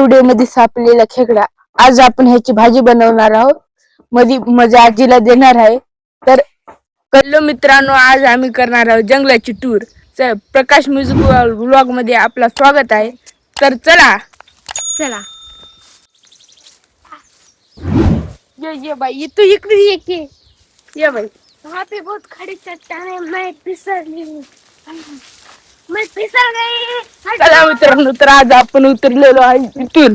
Video मध्ये सापडलेला खेकडा. आज आपण ह्याची भाजी बनवणार आहोत. माझ्या आजीला देणार आहे. तर कल्लो मित्रांनो, आज आम्ही करणार आहोत जंगलाची टूर. प्रकाश म्युझिक व्लॉग मध्ये आपलं स्वागत आहे. तर चला चला ये भाई, तू इकडे ये की. ये भाई, वहाँ पे बहुत खड़ी चट्टान है, मैं फिसल गई. चला मित्रांनो, तर आज आपण उतरलेलो आहे इथून.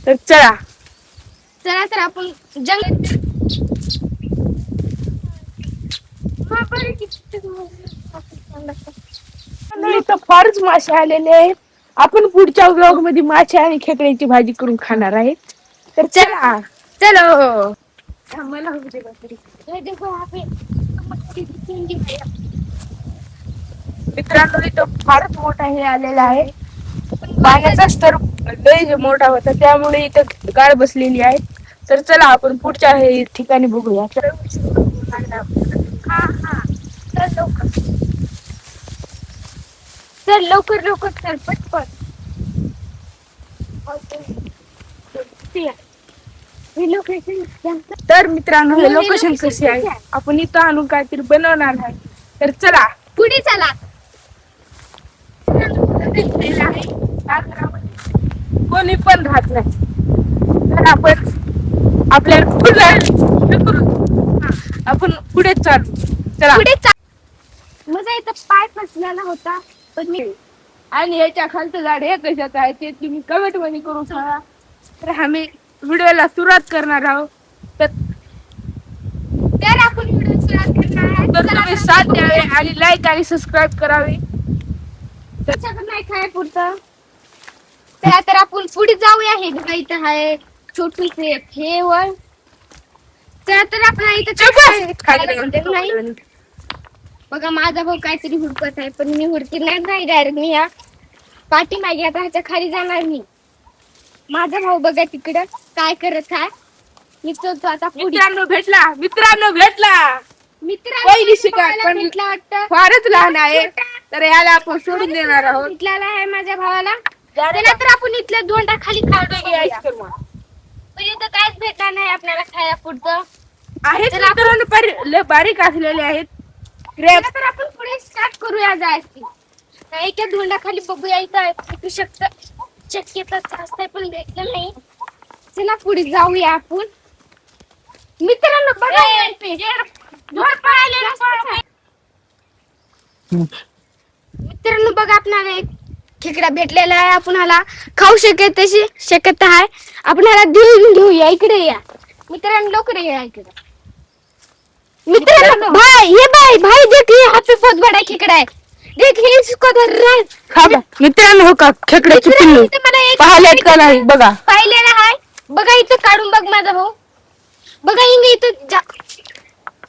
तर चला चला तर आपण जंगल इथं फारच मासे आलेले आहेत. आपण पुढच्या व्लॉग मध्ये मासे आणि खेकड्याची भाजी करून खाणार आहे. तर चला चलो. मला होते बापरे. ये देखो यहाँ पे मित्रांनो, इथं फारच मोठा हे आलेला आहे. पाण्याचा स्तर लय मोठा होता, त्यामुळे इथं गाळ बसलेली आहे. तर चला आपण पुढच्या हे ठिकाणी बघूया. चल लवकर लवकर चल पटपट. तर मित्रांनो, हे लोकेशन कसे आहे, आपण इथं आणून काहीतरी बनवणार आहे. तर चला पुढे चला. कोणी पण राहत नाही. तर आपण आपल्याला आपण पुढे चालू. चला पुढे माझा इथं पाय फसलेला होता, पण मी आणि याच्या खालचं झाड हे कशात आहे ते तुम्ही कमेंट मध्ये करून सांगा. तर आम्ही व्हिडिओला सुरुवात करणार आहोत. तर आपण व्हिडिओ सुरुवात करणार आहे. तर तुम्ही साथ द्यावे आणि लाईक आणि सबस्क्राईब करावे. त्याच्याकडे नाही खाय पुरतं. तर आपण पुढे जाऊया. हे बघा इथं आहे छोटूसे ठेवण. तर आपण इथं नाही. बघा माझा भाऊ काहीतरी हुडकत आहे, पण मी हुडकणार नाही. डायरेक्ट मी या पाठीमागे आता ह्याच्या खाली जाणार मी. माझा भाऊ बघा तिकडं काय करत आहे. मी चलतो आता पुढे. मित्रांनो भेटला पहिली शिकार, पण भेटला वाटतं. फारच लहान आहे. तर याला आपण सोडून देणार आहोत. भेटलेला आहे माझ्या भावाला. त्याला तर आपण इथल्या दोंडा खाली खाऊ. पण इथं काहीच भेटणार नाही आपल्याला खाया पुढचं. आहेत मित्रांनो, लय बारीक असलेले आहेत. तर आपण पुढे स्टार्ट करूया जायची. एका धोंडा खाली बघूया. इथं भेटू शकतं, शक्यता जास्त आहे, पण भेटलं नाही. चला पुढे जाऊया आपण. मित्रांनो बघा, मित्रांनो बघा, आपल्याला एक खेकडा भेटलेला आहे. आपण ह्याला खाऊ शकेल तशी शक्यता आहे. आपण ह्याला घेऊया. इकडे या मित्रांनो, लवकर या इकडे. मित्रांनो भाई देख, ये यहाँ पे बहुत बड़ा खेकड़ा है. देख ये इसको धर रहा है. हा मित्रांनो, हो का खेकड्याची पिल्लू पाहिलेत का नाही बघा. पाहिलेला आहे बघा. इथं काढून बघ माझा भाऊ. बघा इथं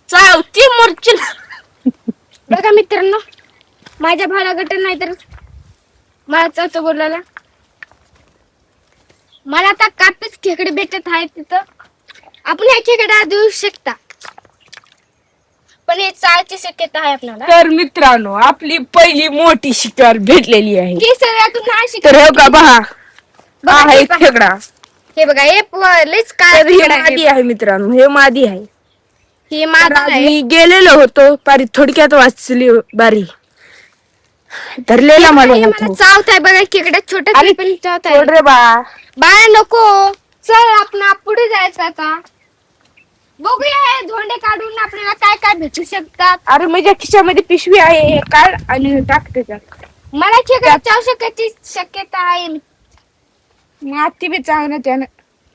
चावती मोर्ची. बघा मित्रांनो, माझ्या भाला गट नाही तर मला चावतो बोलायला. मला आता कापीच खेकडे भेटत आहे तिथं. आपण ह्या खेकडा देऊ शकता, पण हे चालची शक्यता आहे आपल्याला. तर मित्रांनो, आपली पहिली मोठी शिकार भेटलेली आहे. हे सगळ्यातून नाही तर शिकत. हो का पहा, हा आहे खेकडा. हे बघा, हे लईच काय तर हे मादी आहे मित्रांनो, हे मादी आहे. हे तर माझा आज आहे. मी गेलेलो होतो, पारी थोडक्यात वाचली बारी. धरलेला मला होतो. चावत आहे बघा खेकडा. छोटा अरे, पण चावत सोड आहे. रे बा. बाळा नको. चल आपण पुढे जायचं आता. बघूया हे धोंडे काढून आपल्याला काय काय भेटू शकतात. अरे माझ्या खिशामध्ये पिशवी आहे, हे काढ आणि टाक त्याच्यात. मला खेकडा चावू शकण्याची शक्यता आहे. माती बी चांगलं त्यानं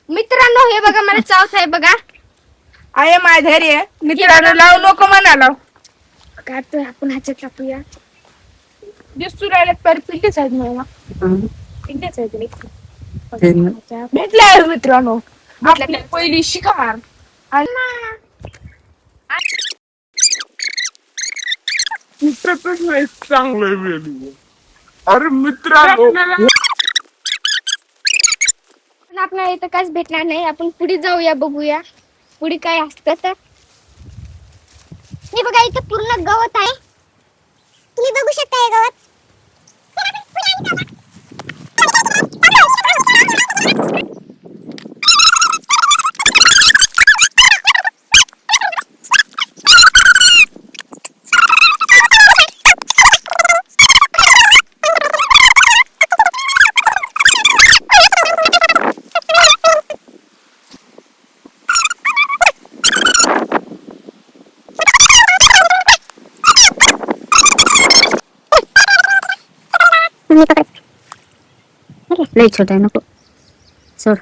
मित्रांनो हे बघा, मला चावत आहे बघा. आहे माझ्या धैर्य. मित्रांनो लावू नको म्हणाला. काय तर आपण ह्याच्यात टाकूया. दिसू राहिल्यात पर पिंटेच आहेत मला. पिंटेच आहेत. भेटलाय मित्रांनो आपली पहिली शिकार. चांगलं वेळी. अरे मित्रांनो, पण आपल्याला इथं काहीच भेटणार नाही. आपण पुढे जाऊया, बघूया पुढे काय असतं. तर हे बघा, इथं पूर्ण गवत आहे. तुम्ही बघू शकता हे गवत. लय छोटा आहे नको सोड.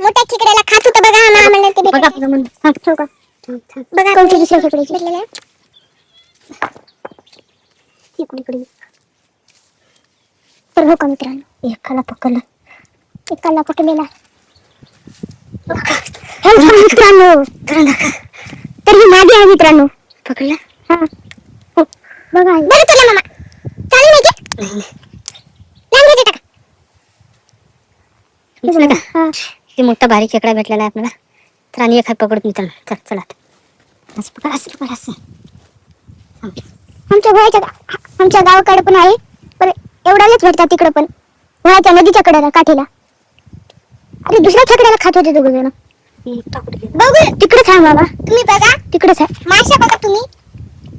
मोठ्या खेकड्याला खात होतं बघा आम्हाला ते बघा बघा कोणती दुसऱ्या खेकड्याची भेटलेलं आहे. इकडे तर हो का मित्रांनो एकाला पकडलेला मित्रांनो तर ही मागे आहे मित्रांनो पकडला हा हो बघा बरं तुला मामा चालेल नाही का हा हे मोठा भारी खेकडा भेटलेला आहे आपल्याला. तर आणि एक हात पकडत मित्रांनो. चल चला असं पकड असं. आमच्या गावाकडे पण आहे पण एवढ्यालाच भेटतात तिकडे पण वळाच्या नदीच्या कडेला काठीला. अरे दुसऱ्या खेकड्याला खात होते दोघ जण. बघू तिकडेच आहे मामा तुम्ही बघा तिकडेच आहे माशा बघा तुम्ही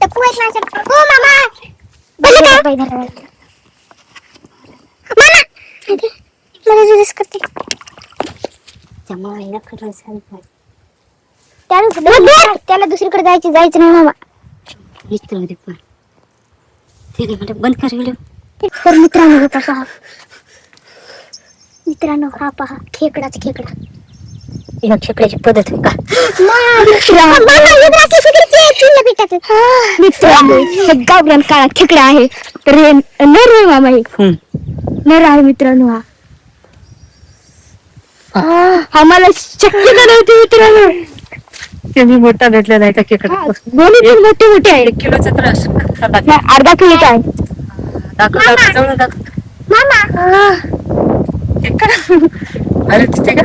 टप्पू आहेत माशा. हो मामा बघा मामा मला जुजस करते त्याला दुसरीकडे जायचं नाही मामा. बंद कर व्हिडिओ. तर मित्रांनो हा पहा खेकडाच खेकडा. या खेकड्याची पद्धत आहे का? मित्रांनो हे गावरान काळा खेकडा आहे तर हे नर आहे मामा हे नर आहे मित्रांनो. हा मला शक्य नव्हती मित्रांनो. तुम्ही मोठा भेटलेला आहे का खेकडा? दोन्ही पण मोठे आहे. 1 किलोचा त्रास अर्धा किलोचा आहे. मामा अरे दिसते का?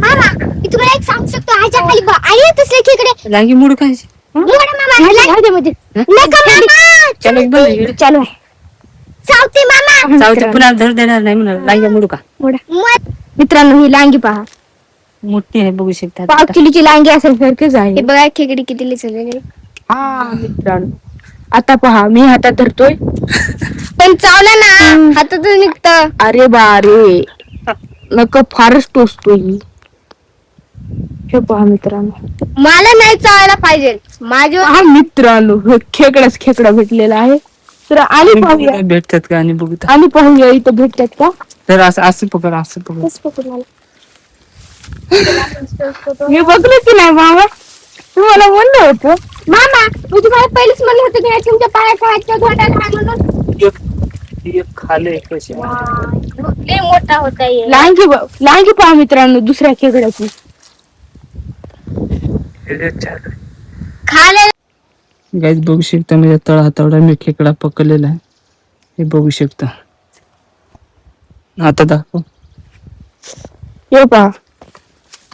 मामा मी तुम्हाला एक सांगू शकतो ह्याच्या खाली आहे तसले खेकडे. लांगी मुड काय चालू आहे चावते मामा चावते पुन्हा धर देणार नाही म्हणा. लांगी मुड का मित्रांनो ही लांगी पहा मोठी आहे बघू शकता. 5 किलोची लांगी असेल सारखीच आहे. बघा खेकडी किती लिचलेली. हा मित्रांनो आता पहा मी हातात धरतोय पण चावला ना हातातून निघत. अरे बारे नका फारच टोचतो ही. हे पहा मित्रांनो मला नाही चावायला पाहिजे माझ्या. हा मित्रांनो हे खेकडाच खेकडा भेटलेला आहे. तर आणि पाहूया भेटतात का आणि बघू आणि पाहूया इथं भेटतात का. तर असं पकड असं पकड. मी बघलं की नाही मामा तुम्हाला म्हणलं होतं. मामा मी तुम्हाला पहिलेच म्हणलं होतं की तुमच्या पायाच्या हातच्या घोट्यात हात म्हणून. एक खाले कशी लय मोठा होता हे. लांगी पहा मित्रांनो दुसऱ्या खेकड्याची. खाले गाईज बघू शकता म्हणजे तळहातावडा मी खेकडा पकडलेला आहे. हे बघू शकता. आता दाखव. हे पहा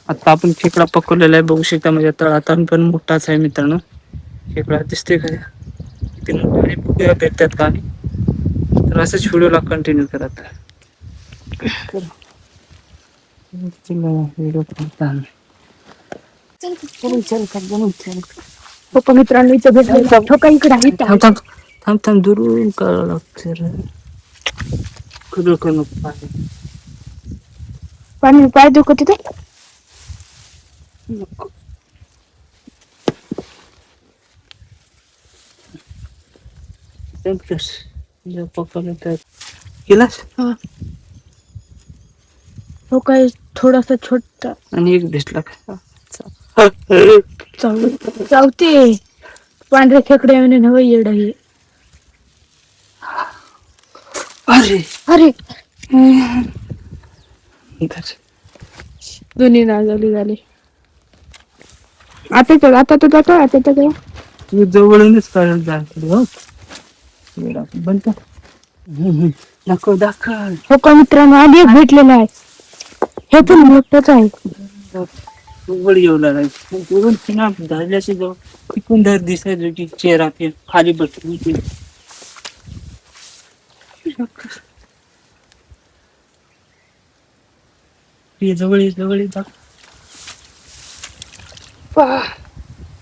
आता आपण खेकडा पकडलेला आहे बघू शकता. म्हणजे तळहातान पण मोठाच आहे मित्रांनो. खेकडा दिसते का? किती मोठा आणि बघूया भेटतात का. तर असंच व्हिडिओला कंटिन्यू करत पप्पा मित्रांनो इथं भेटलं ठोका इकडे आहे. थांब दुरून करावं लागतं. कुदळ करू नको पाणी पाय दुखत तिथे. केलास हो काय थोडासा छोटा आणि एक भेटला का? चावते पांढऱ्या खेकड्या नव येड हे. अरे अरे इधर दोन्ही झाली झाली. आता तर तू जवळूनच काढून जायचं हो. बंद कर. दाखव दाखव. हो का मित्रांनो, आधी एक भेटलेला आहे. हे पण मोठंच आहे. उघड येऊ लागला धारल्याशी जाऊ तिकून धर दिसायचं की चेहरा ते खाली बसली जवळ ये, जवळ ये, दाखव.